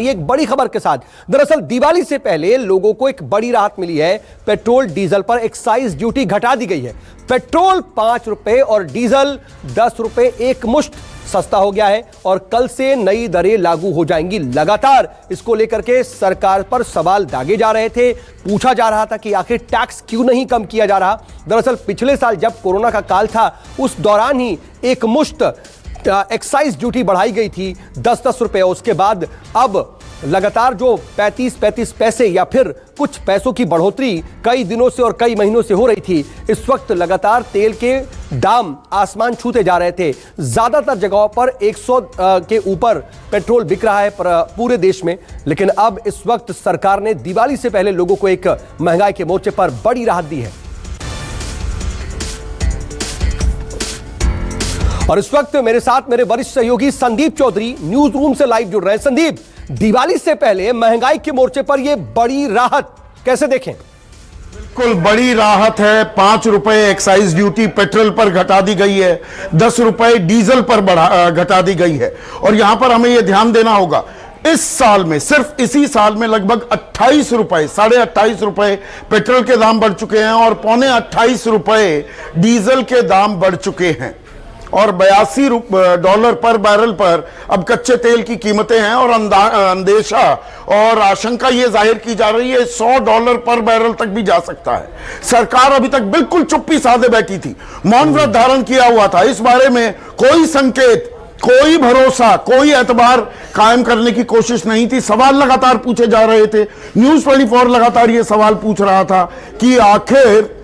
एक बड़ी खबर के साथ। दरअसल दिवाली से पहले लोगों को एक बड़ी राहत मिली है। पेट्रोल डीजल पर एक्साइज ड्यूटी घटा दी गई है। पेट्रोल 5 रुपए और डीजल 10 रुपए एक मुश्त सस्ता हो गया है और कल से नई दरें लागू हो जाएंगी। लगातार इसको लेकर के सरकार पर सवाल दागे जा रहे थे। पूछा जा रहा था कि आखिर टैक्स क्यों नहीं कम किया जा रहा। दरअसल पिछले साल जब कोरोना का काल था उस दौरान ही एक मुश्त एक्साइज ड्यूटी बढ़ाई गई थी 10-10 रुपए। उसके बाद अब लगातार जो 35-35 पैसे या फिर कुछ पैसों की बढ़ोतरी कई दिनों से और कई महीनों से हो रही थी। इस वक्त लगातार तेल के दाम आसमान छूते जा रहे थे। ज्यादातर जगहों पर 100 के ऊपर पेट्रोल बिक रहा है पूरे देश में। लेकिन अब इस वक्त सरकार ने दिवाली से पहले लोगों को एक महंगाई के मोर्चे पर बड़ी राहत दी है। और इस वक्त मेरे साथ मेरे वरिष्ठ सहयोगी संदीप चौधरी न्यूज रूम से लाइव जुड़ रहे हैं। संदीप, दिवाली से पहले महंगाई के मोर्चे पर यह बड़ी राहत कैसे देखें? बिल्कुल बड़ी राहत है। 5 रुपए एक्साइज ड्यूटी पेट्रोल पर घटा दी गई है, 10 रुपए डीजल पर घटा दी गई है। और यहां पर हमें यह ध्यान देना होगा, इस साल में सिर्फ इसी साल में लगभग 28 रुपए, 28.5 रुपए पेट्रोल के दाम बढ़ चुके हैं और $28 रुपए डीजल के दाम बढ़ चुके हैं। और $82 पर बैरल पर अब कच्चे तेल की कीमतें हैं। और अंदेशा और आशंका यह जाहिर की जा रही है $100 पर बैरल तक भी जा सकता है। सरकार अभी तक बिल्कुल चुप्पी साधे बैठी थी, मौन व्रत धारण किया हुआ था। इस बारे में कोई संकेत, कोई भरोसा, कोई एतबार कायम करने की कोशिश नहीं थी। सवाल लगातार पूछे जा रहे थे। न्यूज 24 लगातार यह सवाल पूछ रहा था कि आखिर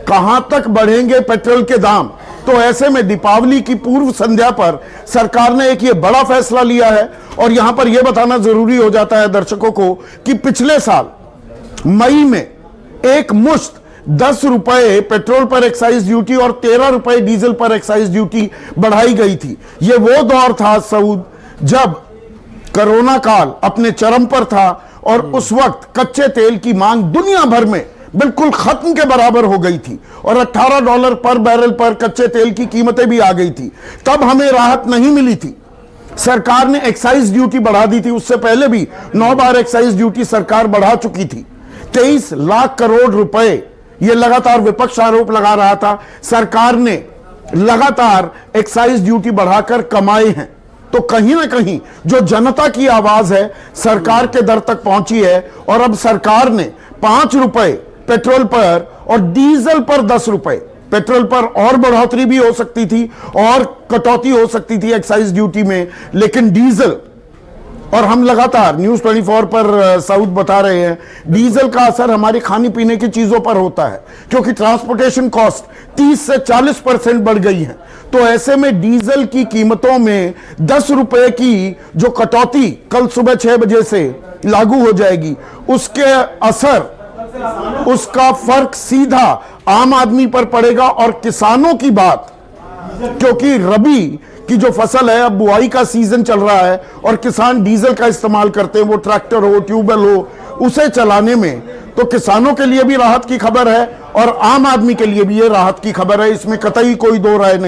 कहां तक बढ़ेंगे पेट्रोल के दाम। तो ऐसे में दीपावली की पूर्व संध्या पर सरकार ने एक ये बड़ा फैसला लिया है। और यहां पर यह बताना जरूरी हो जाता है दर्शकों को कि पिछले साल मई में एक मुश्त 10 रुपए पेट्रोल पर एक्साइज ड्यूटी और 13 रुपए डीजल पर एक्साइज ड्यूटी बढ़ाई गई थी। यह वो दौर था सऊद जब कोरोना काल अपने चरम पर था और उस वक्त कच्चे तेल की मांग दुनिया भर में बिल्कुल खत्म के बराबर हो गई थी और $18 पर बैरल पर कच्चे तेल की कीमतें भी आ गई थी। तब हमें राहत नहीं मिली थी। सरकार ने एक्साइज ड्यूटी बढ़ा दी थी। उससे पहले भी 9 बार एक्साइज ड्यूटी सरकार बढ़ा चुकी थी। 23 लाख करोड़ रुपए, यह लगातार विपक्ष आरोप लगा रहा था, सरकार ने लगातार एक्साइज ड्यूटी बढ़ाकर कमाए हैं। तो कहीं ना कहीं जो जनता की आवाज है सरकार के दर तक पहुंची है। और अब सरकार ने 5 रुपए पेट्रोल पर और डीजल पर 10 रुपए, पेट्रोल पर और बढ़ोतरी भी हो सकती थी और कटौती हो सकती थी एक्साइज ड्यूटी में, लेकिन डीजल, और हम लगातार न्यूज 24 पर साउथ बता रहे हैं, डीजल का असर हमारी खाने पीने की चीजों पर होता है क्योंकि ट्रांसपोर्टेशन कॉस्ट 30 से 40% बढ़ गई है। तो ऐसे में डीजल की कीमतों में 10 रुपए की जो कटौती कल सुबह 6 बजे से लागू हो जाएगी, उसके असर, उसका फर्क सीधा आम आदमी पर पड़ेगा। और किसानों की बात, क्योंकि रबी की जो फसल है, अब बुआई का सीजन चल रहा है और किसान डीजल का इस्तेमाल करते हैं, वो ट्रैक्टर हो, ट्यूबवेल हो, उसे चलाने में। तो किसानों के लिए भी राहत की खबर है और आम आदमी के लिए भी ये राहत की खबर है। इसमें कतई कोई दो राय नहीं।